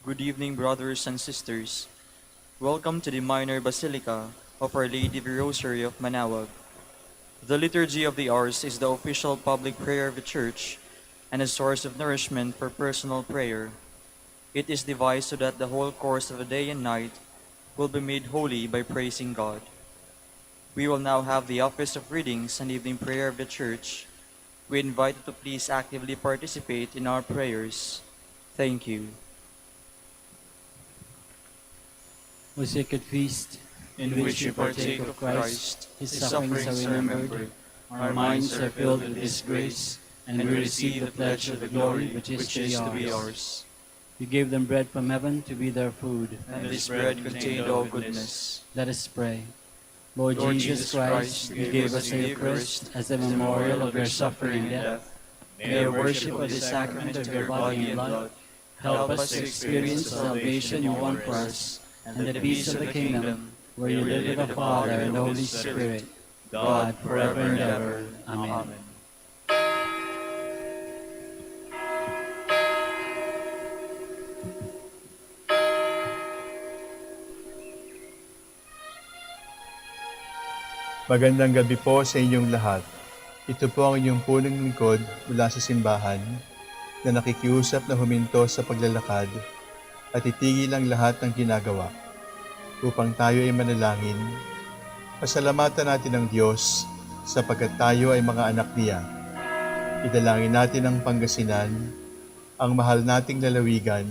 Good evening, brothers and sisters. Welcome to the Minor Basilica of Our Lady of the Rosary of Manaoag. The Liturgy of the Hours is the official public prayer of the Church and a source of nourishment for personal prayer. It is devised so that the whole course of the day and night will be made holy by praising God. We will now have the office of readings and evening prayer of the Church. We invite you to please actively participate in our prayers. Thank you. O sacred feast, In which we partake of Christ, His sufferings are remembered, our minds are filled with His grace, and we receive the pledge of the glory which is to be ours. You gave them bread from heaven to be their food. And this bread contained all goodness. Let us pray. Lord Jesus Christ, you gave us the Eucharist as a memorial of your suffering and death. May our worship of the sacrament of your body and blood help us to experience the salvation you won for us, and the peace of the kingdom, where you live with the Father and the Holy Spirit, God, forever and ever. Amen. Magandang gabi po sa inyong lahat. Ito po ang inyong punong lingkod mula sa simbahan na nakikiusap na huminto sa paglalakad at itigil ang lahat ng ginagawa upang tayo ay manalangin. Pasalamatan natin ang Diyos sapagkat tayo ay mga anak niya. Idalangin natin ang Pangasinan, ang mahal nating lalawigan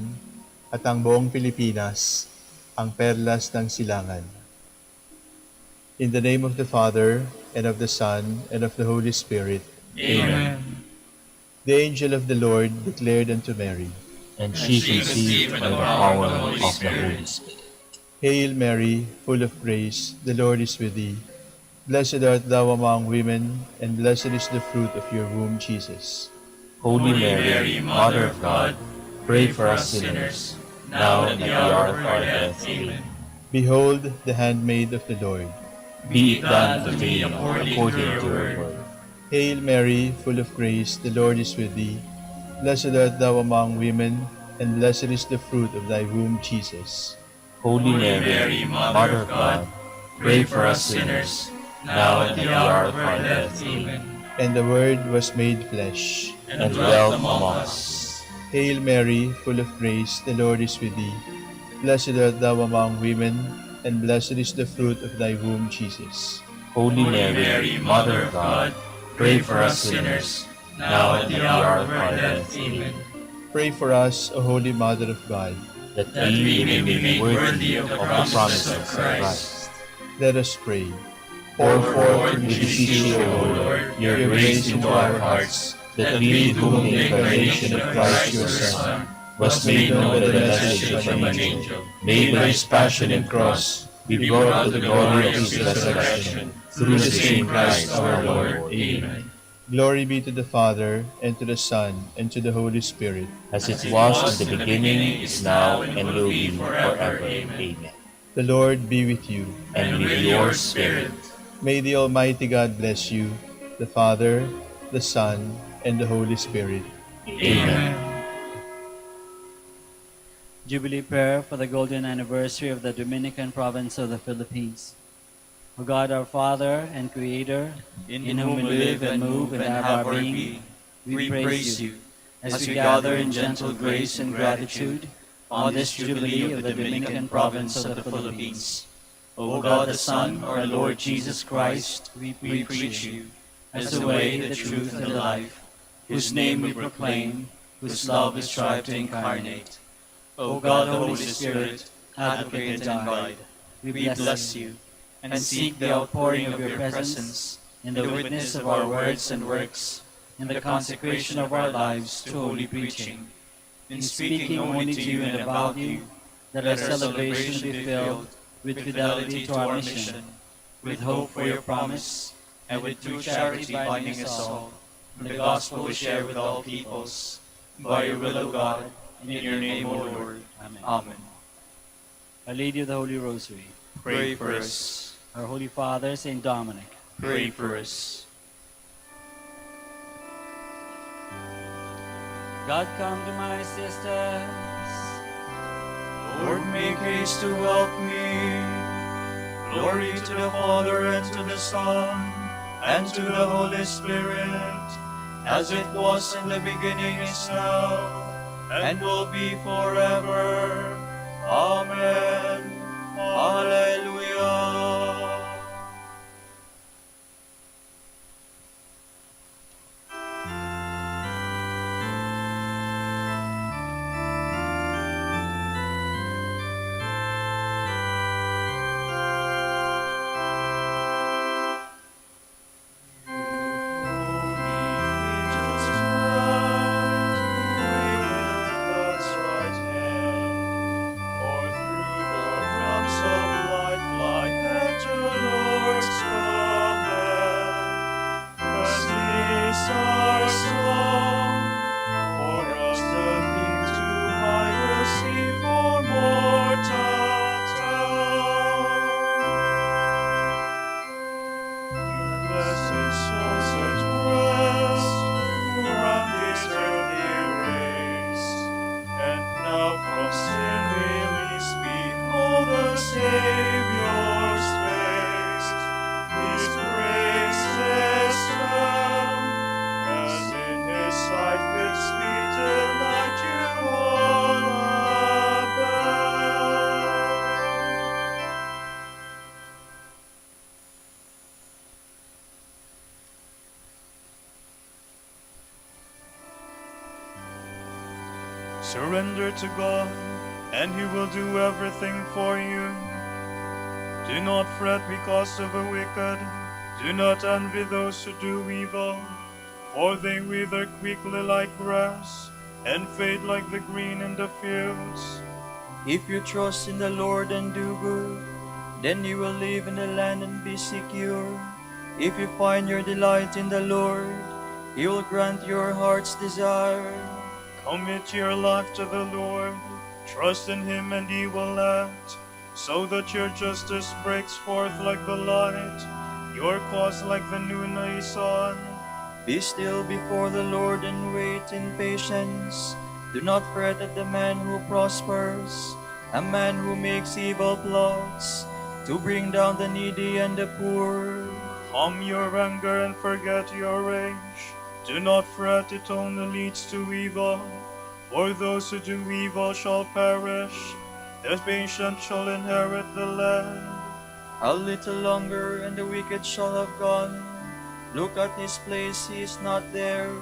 at ang buong Pilipinas, ang perlas ng silangan. In the name of the Father, and of the Son, and of the Holy Spirit. Amen. The angel of the Lord declared unto Mary, And she conceived by the power of the Holy Spirit. Hail Mary, full of grace, the Lord is with thee. Blessed art thou among women, and blessed is the fruit of your womb, Jesus. Holy Mary, Mother of God, pray for us sinners, now and at the hour of our death. Amen. Behold the handmaid of the Lord. Be it done to me according to your word. Hail Mary, full of grace, the Lord is with thee. Blessed art thou among women, and blessed is the fruit of thy womb, Jesus. Holy Mary, Mother of God, pray for us sinners, now and at the hour of our death. Amen. And the Word was made flesh, And dwelt among us. Hail Mary, full of grace, the Lord is with thee. Blessed art thou among women, and blessed is the fruit of thy womb, Jesus. Holy Mary, Mother of God, pray for us sinners, now and at the hour of our death. Amen. Pray for us, O Holy Mother of God. That we may be made worthy of the promise of Christ. Let us pray. Pour forth, we beseech you, O Lord, your grace into our hearts, that we, through the incarnation of Christ your Son, was made known by the message of an angel, made by his passion and cross, be brought to the glory of his resurrection, through the same Christ our Lord. Amen. Glory be to the Father, and to the Son, and to the Holy Spirit. As it was in the beginning, is now, and will be forever. Amen. The Lord be with you. And with your spirit. May the Almighty God bless you, the Father, the Son, and the Holy Spirit. Amen. Jubilee prayer for the golden anniversary of the Dominican province of the Philippines. O God, our Father and Creator, in whom we live and move and have our being, we praise you as we gather in gentle grace and gratitude on this Jubilee of the Dominican province of the Philippines. O God, the Son, our Lord Jesus Christ, we preach you as the way, the truth, and the life, whose name we proclaim, whose love we strive to incarnate. O God, the Holy Spirit, advocate and guide, we bless you and seek the outpouring of your presence in the witness of our words and works, in the consecration of our lives to holy preaching, in speaking only to you and about you, that our celebration be filled with fidelity to our mission, with hope for your promise, and with true charity binding us all, in the gospel we share with all peoples, by your will, O God, in your name, O Lord. Amen. Our Lady of the Holy Rosary, Pray for us. our Holy Father, Saint Dominic, Pray for us. God, come to my sisters. Lord, make haste to help me. Glory to the Father, and to the Son, and to the Holy Spirit, as it was in the beginning, is now, and will be forever. Amen. Hallelujah. Surrender to God, and He will do everything for you. Do not fret because of the wicked. Do not envy those who do evil, for they wither quickly like grass, and fade like the green in the fields. If you trust in the Lord and do good, then you will live in the land and be secure. If you find your delight in the Lord, He will grant your heart's desire. Commit your life to the Lord. Trust in Him, and He will act, so that your justice breaks forth like the light, your cause like the noonday sun. Be still before the Lord and wait in patience. Do not fret at the man who prospers, a man who makes evil plots, to bring down the needy and the poor. Calm your anger and forget your rage. Do not fret, it only leads to evil. For those who do evil shall perish. The patient shall inherit the land. A little longer, and the wicked shall have gone. Look at his place, he is not there.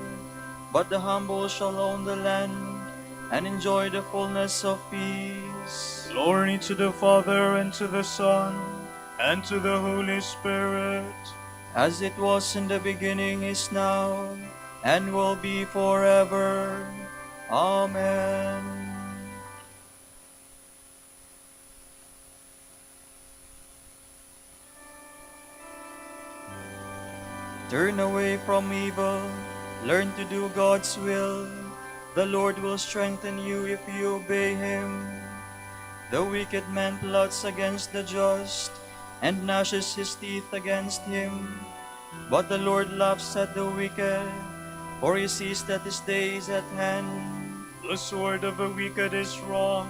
But the humble shall own the land, and enjoy the fullness of peace. Glory to the Father, and to the Son, and to the Holy Spirit. As it was in the beginning, is now, and will be forever. Amen. Turn away from evil, learn to do God's will. The Lord will strengthen you if you obey Him. The wicked man plots against the just, and gnashes his teeth against him. But the Lord laughs at the wicked, for He sees that his day is at hand. The sword of the wicked is wrong.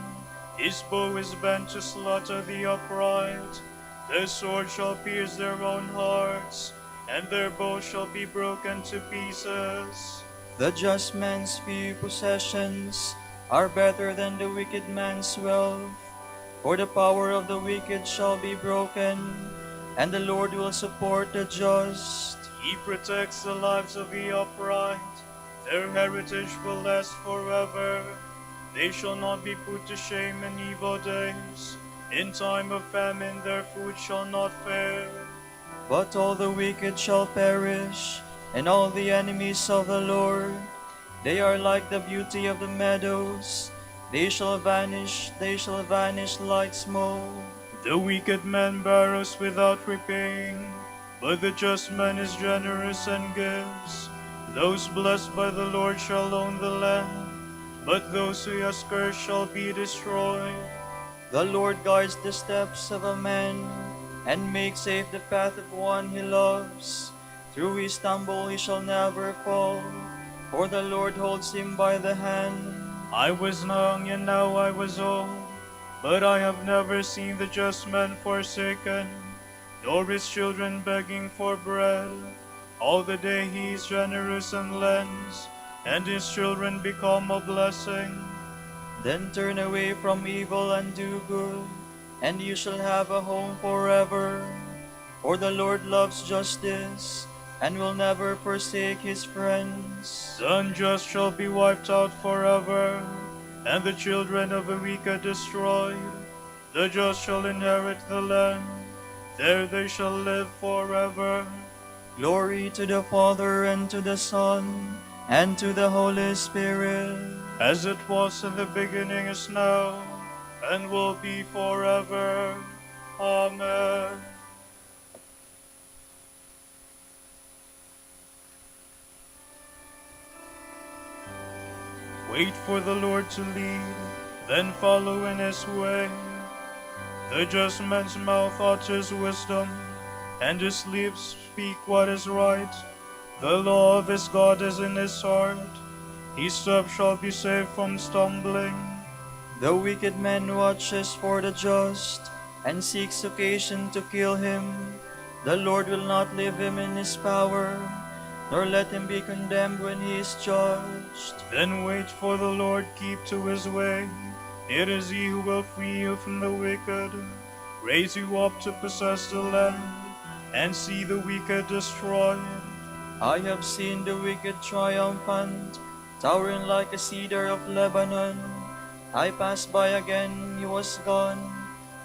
His bow is bent to slaughter the upright. The sword shall pierce their own hearts, and their bow shall be broken to pieces. The just man's few possessions are better than the wicked man's wealth. For the power of the wicked shall be broken, and the Lord will support the just. He protects the lives of the upright. Their heritage will last forever. They shall not be put to shame in evil days. In time of famine their food shall not fail. But all the wicked shall perish, and all the enemies of the Lord. They are like the beauty of the meadows. They shall vanish like smoke. The wicked man borrows without repaying, but the just man is generous and gives. Those blessed by the Lord shall own the land, but those who are cursed shall be destroyed. The Lord guides the steps of a man, and makes safe the path of one He loves. Through his stumble he shall never fall, for the Lord holds him by the hand. I was young and now I was old, But I have never seen the just man forsaken, nor his children begging for bread. All the day he is generous and lends, and his children become a blessing. Then turn away from evil and do good, and you shall have a home forever. For the Lord loves justice, and will never forsake his friends. The unjust shall be wiped out forever, and the children of the wicked destroyed. The just shall inherit the land, there they shall live forever. Glory to the Father, and to the Son, and to the Holy Spirit. As it was in the beginning, is now, and will be forever. Amen. Wait for the Lord to lead, then follow in his way. The just man's mouth utters wisdom, and his lips speak what is right. The law of his God is in his heart. His steps shall be safe from stumbling. The wicked man watches for the just, and seeks occasion to kill him. The Lord will not leave him in his power, nor let him be condemned when he is judged. Then wait for the Lord, keep to his way. It is he who will free you from the wicked, raise you up to possess the land, and see the wicked destroyed. I have seen the wicked triumphant, towering like a cedar of Lebanon. I passed by again, he was gone.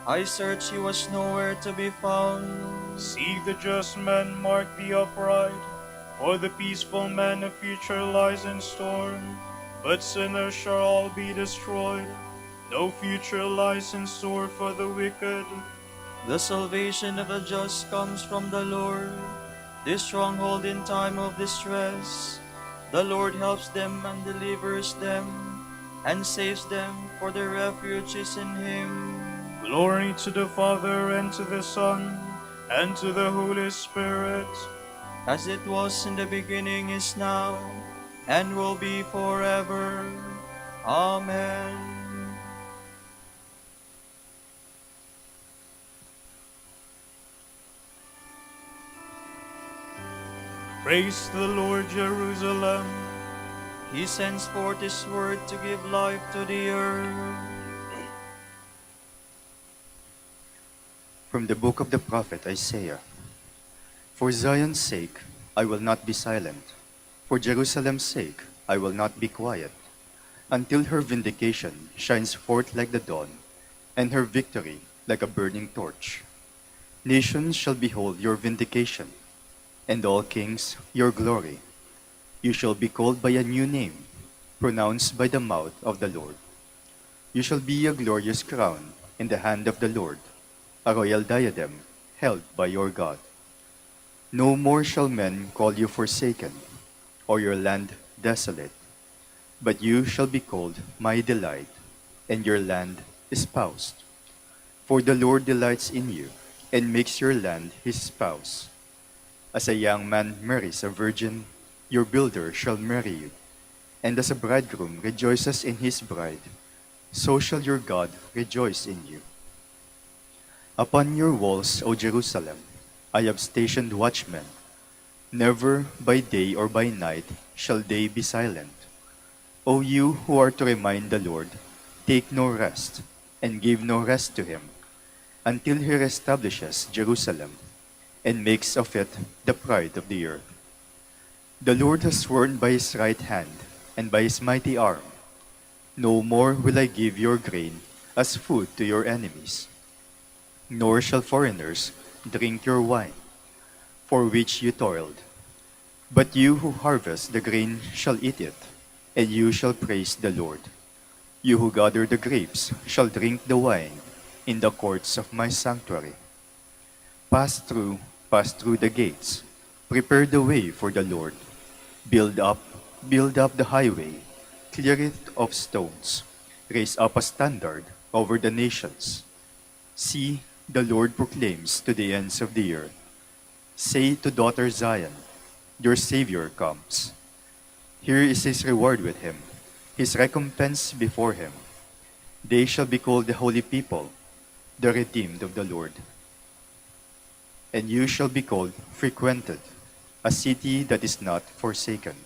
I searched, he was nowhere to be found. See the just man, mark the upright. For the peaceful man a future lies in store, but sinners shall all be destroyed. No future lies in store for the wicked. The salvation of the just comes from the Lord, this stronghold in time of distress. The Lord helps them and delivers them, and saves them, for their refuge is in him. Glory to the Father, and to the Son, and to the Holy Spirit. As it was in the beginning, is now, and will be forever. Amen. Praise the Lord, Jerusalem. He sends forth his word to give life to the earth. From the book of the prophet Isaiah. For Zion's sake, I will not be silent. For Jerusalem's sake, I will not be quiet, until her vindication shines forth like the dawn, and her victory like a burning torch. Nations shall behold your vindication, and all kings your glory. You shall be called by a new name, pronounced by the mouth of the Lord. You shall be a glorious crown in the hand of the Lord, a royal diadem held by your God. No more shall men call you forsaken, or your land desolate, but you shall be called my delight, and your land espoused. For the Lord delights in you, and makes your land his spouse. As a young man marries a virgin, your builder shall marry you. And as a bridegroom rejoices in his bride, so shall your God rejoice in you. Upon your walls, O Jerusalem, I have stationed watchmen. Never by day or by night shall they be silent. O you who are to remind the Lord, take no rest, and give no rest to him, until he establishes Jerusalem, and makes of it the pride of the earth. The Lord has sworn by his right hand, and by his mighty arm, no more will I give your grain as food to your enemies, nor shall foreigners drink your wine, for which you toiled. But you who harvest the grain shall eat it, and you shall praise the Lord. You who gather the grapes shall drink the wine in the courts of my sanctuary. Pass through the gates. Prepare the way for the Lord. Build up the highway. Clear it of stones. Raise up a standard over the nations. See, the Lord proclaims to the ends of the earth. Say to daughter Zion, your Savior comes. Here is his reward with him, his recompense before him. They shall be called the holy people, the redeemed of the Lord. And you shall be called frequented, a city that is not forsaken.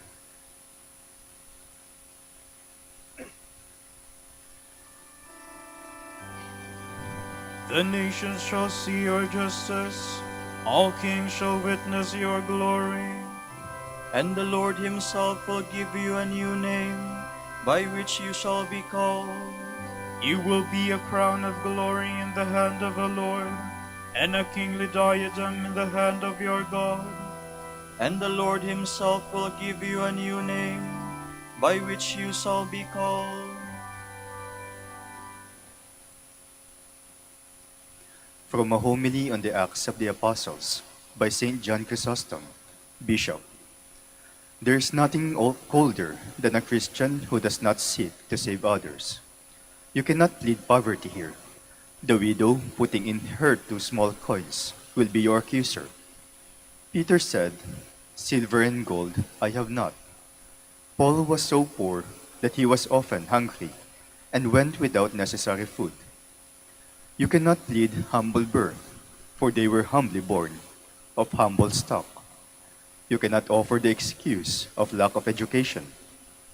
The nations shall see your justice, all kings shall witness your glory. And the Lord himself will give you a new name, by which you shall be called. You will be a crown of glory in the hand of the Lord, and a kingly diadem in the hand of your God. And the Lord himself will give you a new name, by which you shall be called. From a homily on the Acts of the Apostles by St. John Chrysostom, Bishop. There is nothing colder than a Christian who does not seek to save others. You cannot plead poverty here. The widow putting in her 2 small coins will be your accuser. Peter said, "Silver and gold I have not." Paul was so poor that he was often hungry and went without necessary food. You cannot plead humble birth, for they were humbly born, of humble stock. You cannot offer the excuse of lack of education,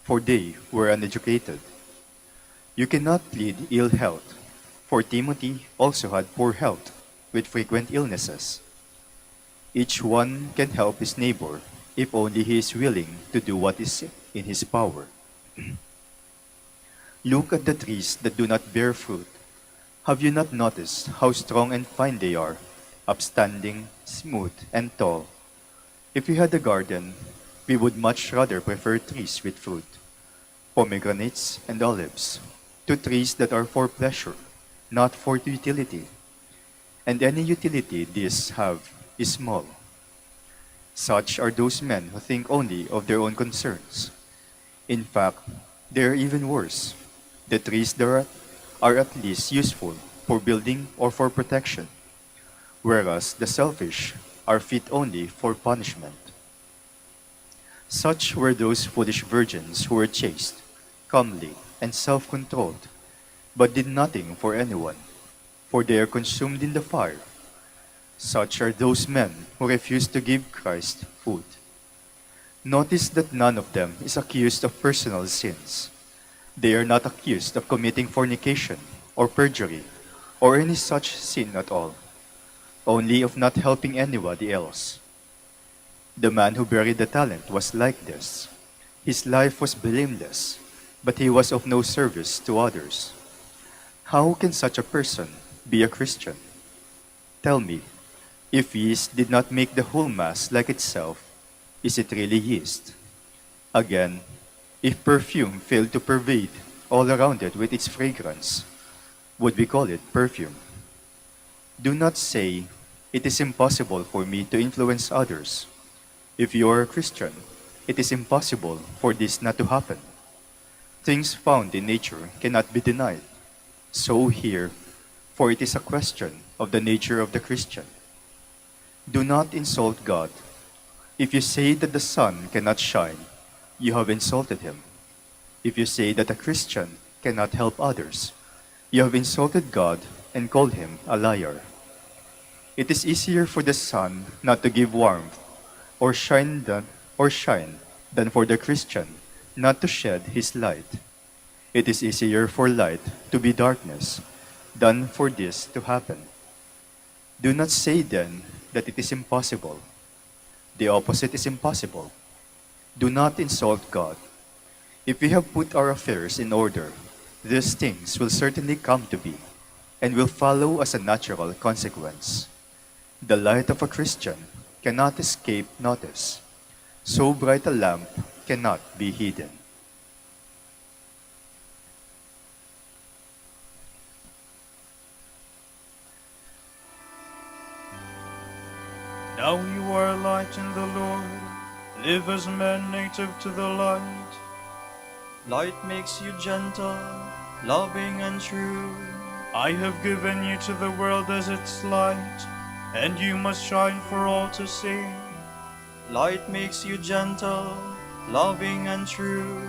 for they were uneducated. You cannot plead ill health, for Timothy also had poor health, with frequent illnesses. Each one can help his neighbor, if only he is willing to do what is in his power. Look at the trees that do not bear fruit. Have you not noticed how strong and fine they are, upstanding, smooth, and tall? If we had a garden, we would much rather prefer trees with fruit, pomegranates and olives, to trees that are for pleasure, not for utility. And any utility these have is small. Such are those men who think only of their own concerns. In fact, they are even worse. The trees there are at least useful for building or for protection, whereas the selfish are fit only for punishment. Such were those foolish virgins who were chaste, comely, and self-controlled, but did nothing for anyone, for they are consumed in the fire. Such are those men who refuse to give Christ food. Notice that none of them is accused of personal sins. They are not accused of committing fornication or perjury or any such sin at all, only of not helping anybody else. The man who buried the talent was like this. His life was blameless, but he was of no service to others. How can such a person be a Christian? Tell me, if yeast did not make the whole mass like itself, is it really yeast? Again, if perfume failed to pervade all around it with its fragrance, would we call it perfume? Do not say, "It is impossible for me to influence others." If you are a Christian, it is impossible for this not to happen. Things found in nature cannot be denied. So here, for it is a question of the nature of the Christian. Do not insult God. If you say that the sun cannot shine, you have insulted him. If you say that a Christian cannot help others, you have insulted God and called him a liar. It is easier for the sun not to give warmth or shine than for the Christian not to shed his light. It is easier for light to be darkness than for this to happen. Do not say then that it is impossible. The opposite is impossible. Do not insult God. If we have put our affairs in order, these things will certainly come to be, and will follow as a natural consequence. The light of a Christian cannot escape notice. So bright a lamp cannot be hidden. Now you are a light in the Lord. Live as men native to the light. Light makes you gentle, loving and true. I have given you to the world as its light, and you must shine for all to see. Light makes you gentle, loving and true.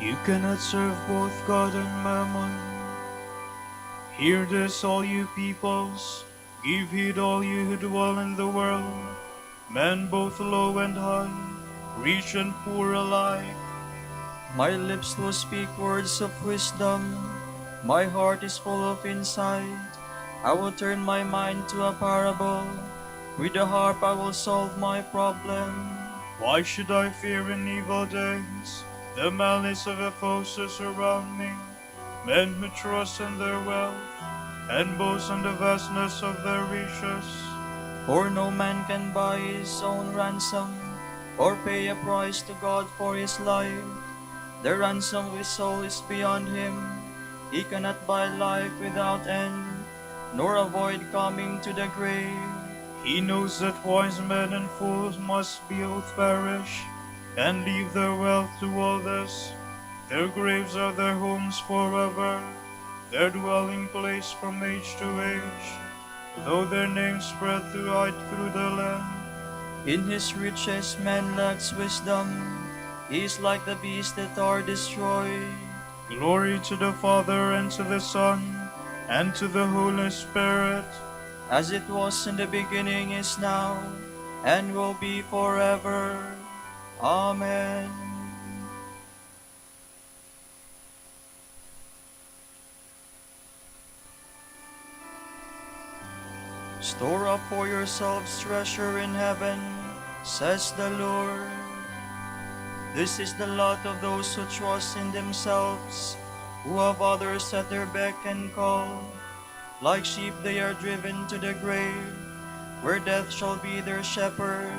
You cannot serve both God and mammon. Hear this, all you peoples. Give heed, all you who dwell in the world. Men both low and high, rich and poor alike. My lips will speak words of wisdom. My heart is full of insight. I will turn my mind to a parable. With the harp I will solve my problem. Why should I fear in evil days? The malice of the foes is around me. Men who trust in their wealth and boast in the vastness of their riches. For no man can buy his own ransom, or pay a price to God for his life. The ransom of his soul is beyond him. He cannot buy life without end, nor avoid coming to the grave. He knows that wise men and fools must both perish, and leave their wealth to others. Their graves are their homes forever, their dwelling place from age to age, though their names spread throughout through the land. In his riches man lacks wisdom. He is like the beasts that are destroyed. Glory to the Father, and to the Son, and to the Holy Spirit. As it was in the beginning, is now, and will be forever. Amen. Store up for yourselves treasure in heaven, says the Lord. This is the lot of those who trust in themselves, who have others at their beck and call. Like sheep they are driven to the grave, where death shall be their shepherd,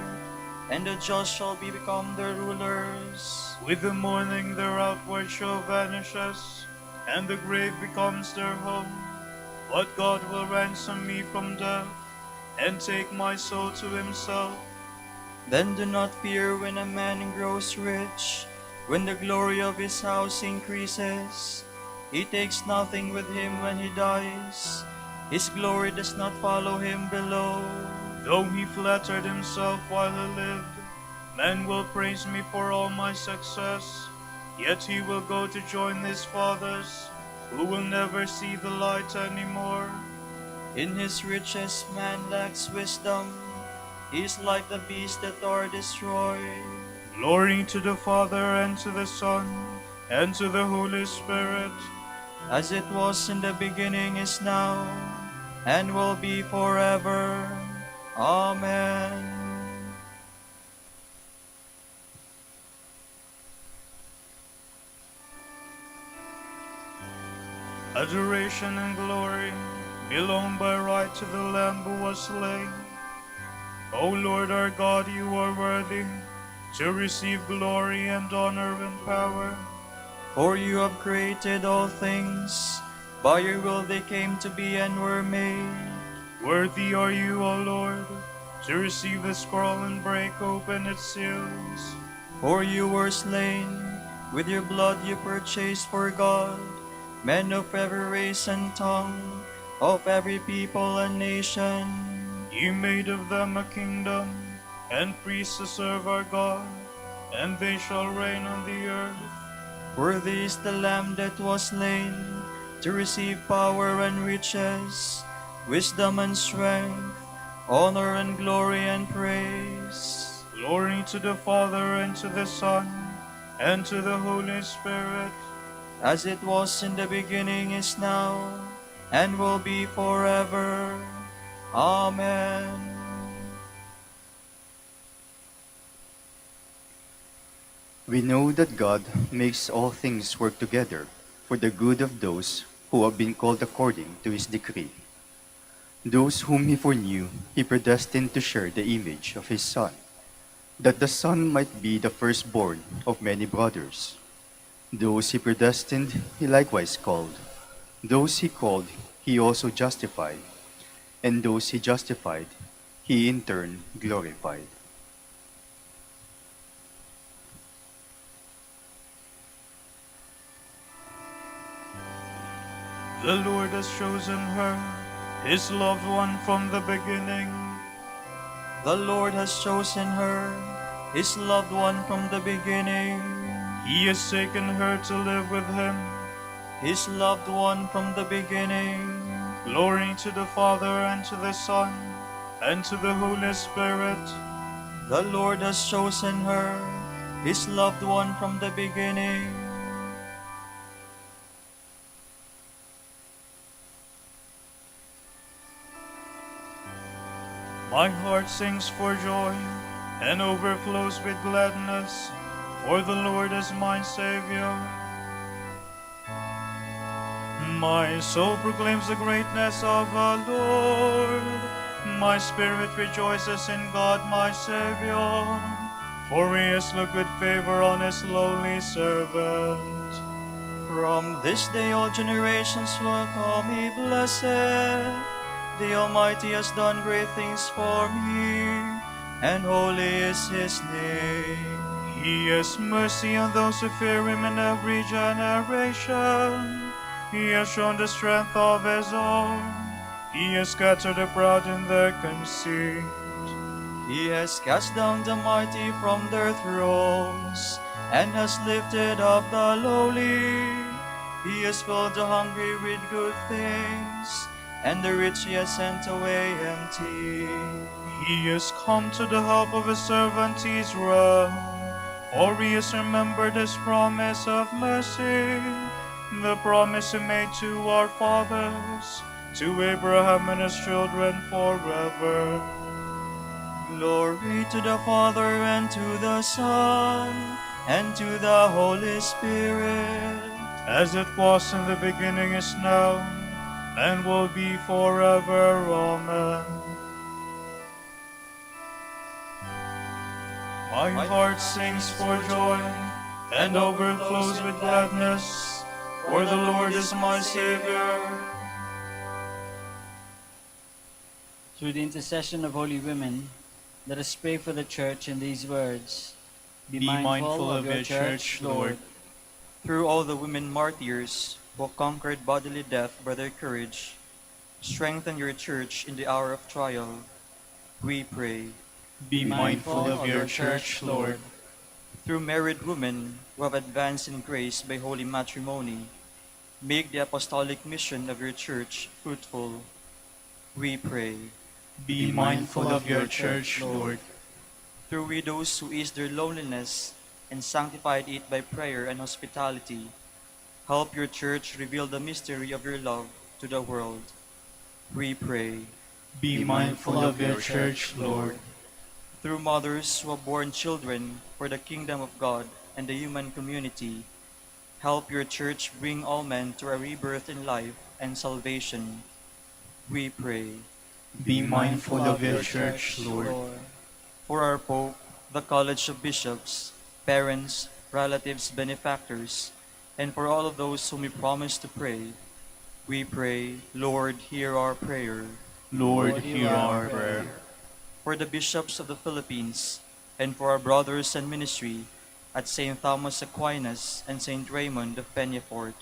and the just shall become their rulers. With the morning their outward show vanishes, and the grave becomes their home. But God will ransom me from death, and take my soul to himself. Then do not fear when a man grows rich, when the glory of his house increases. He takes nothing with him when he dies. His glory does not follow him below. Though he flattered himself while he lived, men will praise me for all my success. Yet he will go to join his fathers, who will never see the light anymore. In his riches man lacks wisdom. He is like the beasts that are destroyed. Glory to the Father, and to the Son, and to the Holy Spirit. As it was in the beginning, is now, and will be forever. Amen. Adoration and glory belong by right to the Lamb who was slain. O Lord our God, you are worthy to receive glory and honor and power. For you have created all things. By your will they came to be and were made. Worthy are you, O Lord, to receive the scroll and break open its seals. For you were slain. With your blood you purchased for God men of every race and tongue, of every people and nation. You made of them a kingdom and priests to serve our God, and they shall reign on the earth. Worthy is the Lamb that was slain to receive power and riches, wisdom and strength, honor and glory and praise. Glory to the Father, and to the Son, and to the Holy Spirit. As it was in the beginning, is now, and will be forever. Amen. We know that God makes all things work together for the good of those who have been called according to his decree. Those whom he foreknew, he predestined to share the image of his Son, that the Son might be the firstborn of many brothers. Those he predestined, he likewise called. Those he called, he also justified. And those he justified, he in turn glorified. The Lord has chosen her, his loved one from the beginning. The Lord has chosen her, his loved one from the beginning. He has taken her to live with him. His loved one from the beginning. Glory to the Father, and to the Son, and to the Holy Spirit. The Lord has chosen her, his loved one from the beginning. My heart sings for joy and overflows with gladness, for the Lord is my Savior. My soul proclaims the greatness of the Lord. My spirit rejoices in God my Savior, for he has looked with favor on his lowly servant. From this day all generations will call me blessed. The Almighty has done great things for me, and holy is his name. He has mercy on those who fear him in every generation. He has shown the strength of his arm. He has scattered the proud in their conceit. He has cast down the mighty from their thrones, and has lifted up the lowly. He has filled the hungry with good things, and the rich he has sent away empty. He has come to the help of his servant Israel, for he has remembered his promise of mercy, the promise he made to our fathers, to Abraham and his children forever. Glory to the Father, and to the Son, and to the Holy Spirit. As it was in the beginning, is now, and will be forever. Amen. My heart sings for joy and overflows with gladness, for the Lord is my Savior. Through the intercession of holy women, let us pray for the Church in these words. Be mindful of your Church, Lord. Through all the women martyrs who conquered bodily death by their courage, strengthen your Church in the hour of trial, we pray. Be mindful of your Church, Lord. Through married women who have advanced in grace by holy matrimony, make the apostolic mission of your Church fruitful, we pray. Be mindful of your Church, Lord. Through widows who ease their loneliness and sanctified it by prayer and hospitality, help your Church reveal the mystery of your love to the world, we pray. Be mindful of your Church, Lord. Through mothers who have borne children for the kingdom of God and the human community, help your Church bring all men to a rebirth in life and salvation, we pray. Be mindful of your Church, Lord. For our Pope, the College of Bishops, parents, relatives, benefactors, and for all of those whom we promise to pray, we pray, Lord, hear our prayer. Lord, hear our prayer. For the bishops of the Philippines, and for our brothers in ministry at St. Thomas Aquinas and St. Raymond of Peñafort,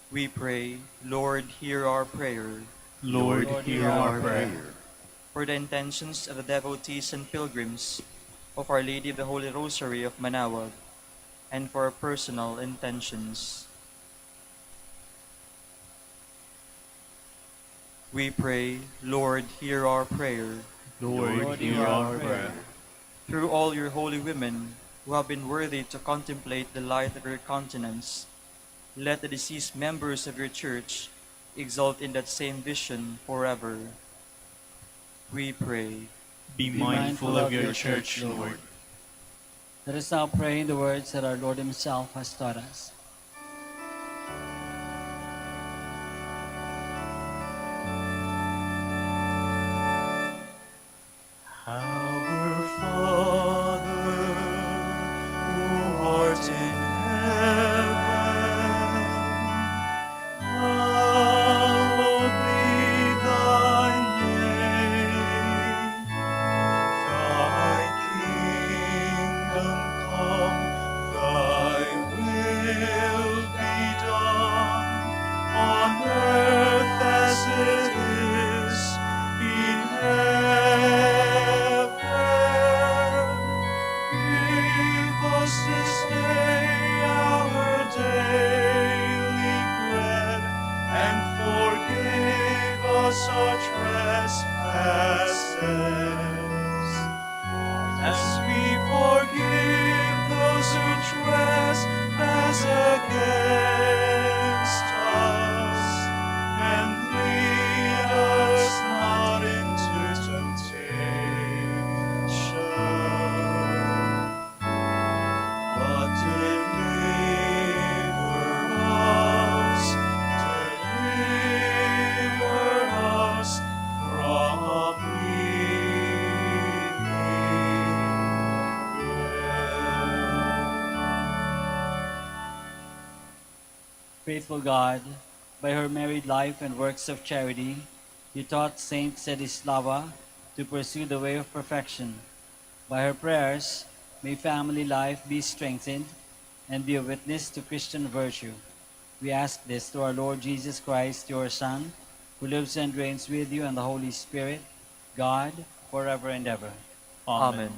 we pray, Lord, hear our prayer. Lord, hear our prayer. For the intentions of the devotees and pilgrims of Our Lady of the Holy Rosary of Manaoag, and for our personal intentions, we pray, Lord, hear our prayer. Lord, hear our prayer. Through all your holy women who have been worthy to contemplate the light of your countenance, let the deceased members of your Church exult in that same vision forever, we pray. Be mindful of your Church, Lord. Let us now pray in the words that our Lord himself has taught us. Our Father, who art in heaven, hallowed be thy name. Thy kingdom come, thy will is against us, and lead us not into temptation, but deliver us from Faithful God, by her married life and works of charity, you taught Saint Sedislava to pursue the way of perfection. By her prayers, may family life be strengthened and be a witness to Christian virtue. We ask this through our Lord Jesus Christ, your Son, who lives and reigns with you and the Holy Spirit, God, forever and ever. Amen.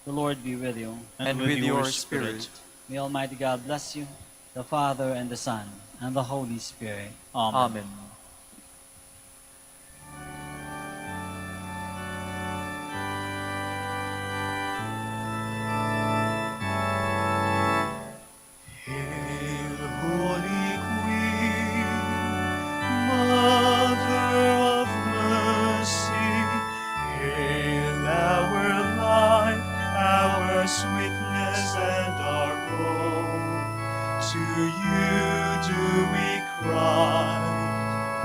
The Lord be with you. And with your spirit. May Almighty God bless you, the Father and the Son, and the Holy Spirit. Amen. Hail, Holy Queen, Mother of Mercy. Hail, our life, our sweetness, and our hope. To you do we cry,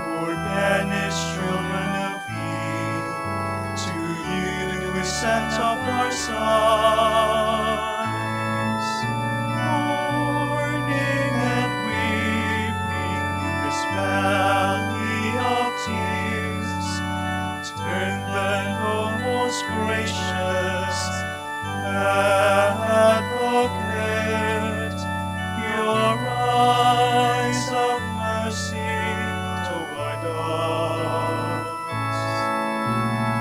poor banished children of Eve. To you do we send up our sighs, mourning and weeping in this valley of tears. Turn then, O most gracious Advocate, your eyes of mercy toward us.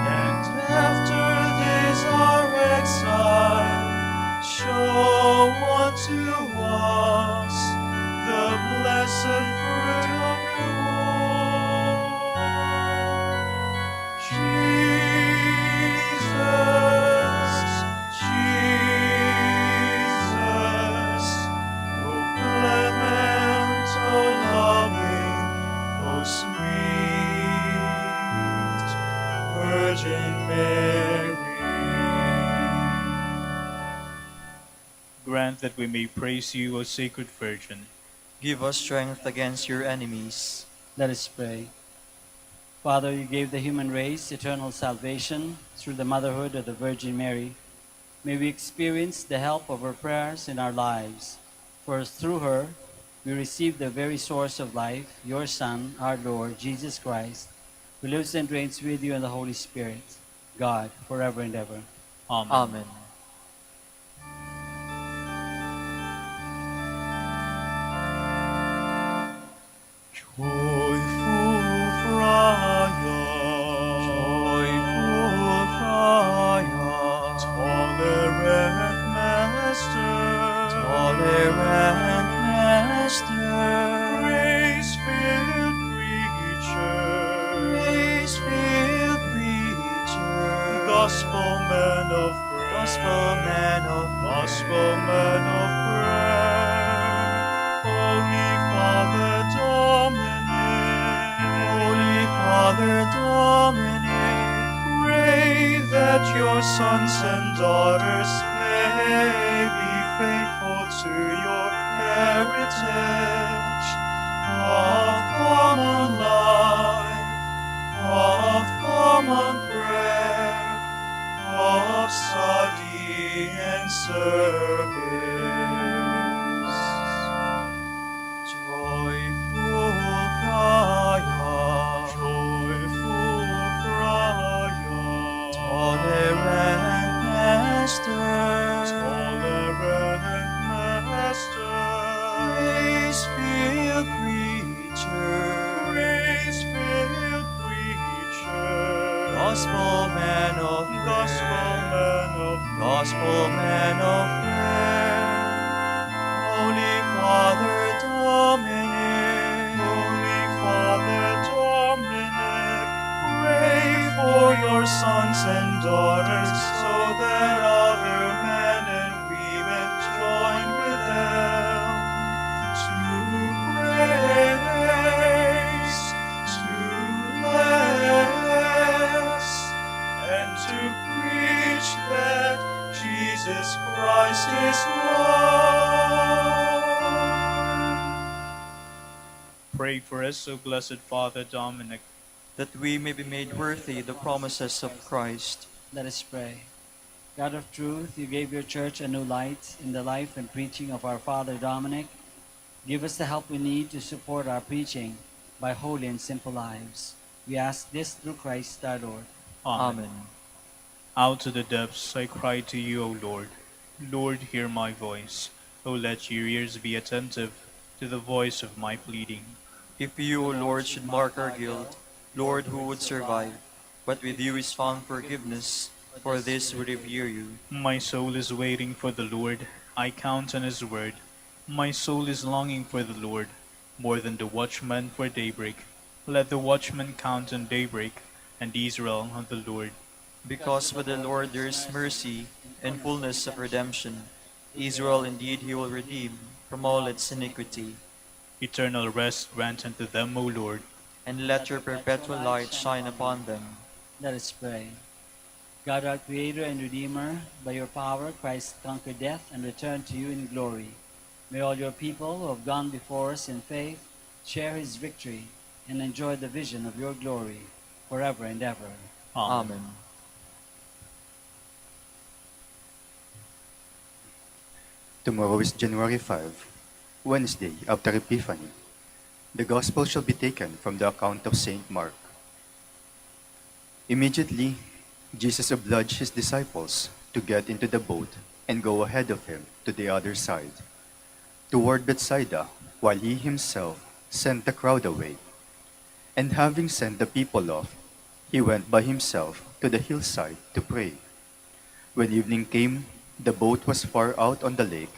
And after this our exile, show unto us the blessed fruit of your womb, Jesus, Jesus, O clement, O loving, O sweet Virgin Mary. Grant that we may praise you, O Sacred Virgin. Give us strength against your enemies. Let us pray. Father, you gave the human race eternal salvation through the motherhood of the Virgin Mary. May we experience the help of her prayers in our lives. For through her, we receive the very source of life, your Son, our Lord, Jesus Christ, who lives and reigns with you in the Holy Spirit, God, forever and ever. Amen. Joyful Friar, tolerant Master, grace-filled preacher, gospel man of prayer, Holy Father Dominic, pray that your sons and daughters may be faithful to your heritage of common life, of common prayer, of study and service. Joyful Friar, tolerant Master, grace-filled preacher, gospel man of prayer, Holy Father Dominic, pray for your sons and daughters, so that other men and women join with them Jesus Christ is Lord. Pray for us, O blessed Father Dominic, that we may be made worthy the promises of Christ. Let us pray. God of truth, you gave your church a new light in the life and preaching of our Father Dominic. Give us the help we need to support our preaching by holy and simple lives. We ask this through Christ our Lord. Amen. Out of the depths I cry to you, O Lord. Lord, hear my voice. O let your ears be attentive to the voice of my pleading. If you, O Lord, should mark our guilt, Lord, who would survive? But with you is found forgiveness, for this we revere you. My soul is waiting for the Lord. I count on his word. My soul is longing for the Lord, more than the watchman for daybreak. Let the watchman count on daybreak, and Israel on the Lord. Because with the Lord there is mercy and fullness of redemption. Israel indeed he will redeem from all its iniquity. Eternal rest grant unto them, O Lord. And let your perpetual light shine upon them. Let us pray. God, our Creator and Redeemer, by your power Christ conquered death and returned to you in glory. May all your people who have gone before us in faith share his victory and enjoy the vision of your glory forever and ever. Amen. Tomorrow is January 5, Wednesday after Epiphany. The Gospel shall be taken from the account of St. Mark. Immediately, Jesus obliged his disciples to get into the boat and go ahead of him to the other side, toward Bethsaida, while he himself sent the crowd away. And having sent the people off, he went by himself to the hillside to pray. When evening came, the boat was far out on the lake,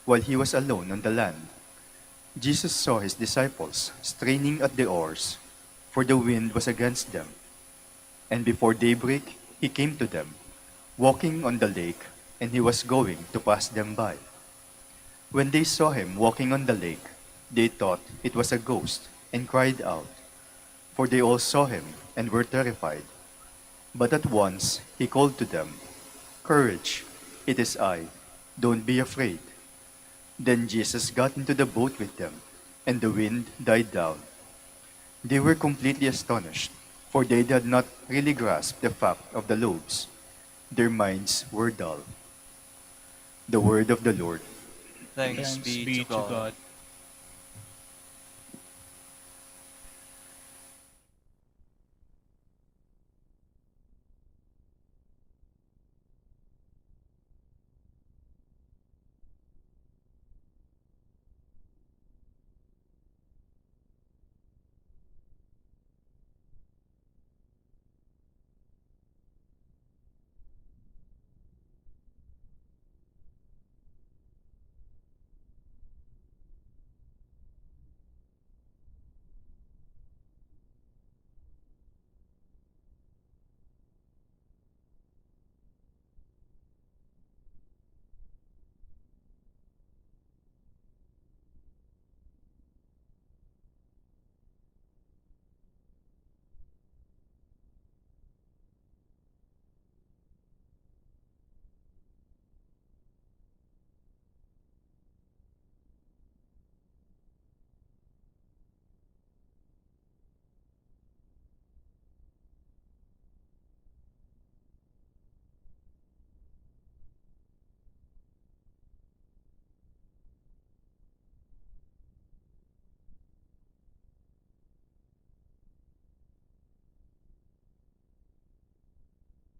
while he was alone on the land. Jesus saw his disciples straining at the oars, for the wind was against them. And before daybreak, he came to them, walking on the lake, and he was going to pass them by. When they saw him walking on the lake, they thought it was a ghost, and cried out, for they all saw him and were terrified. But at once he called to them, "Courage, it is I, don't be afraid." Then Jesus got into the boat with them, and the wind died down. They were completely astonished, for they had not really grasped the fact of the loaves. Their minds were dull. The word of the Lord. Thanks be to God.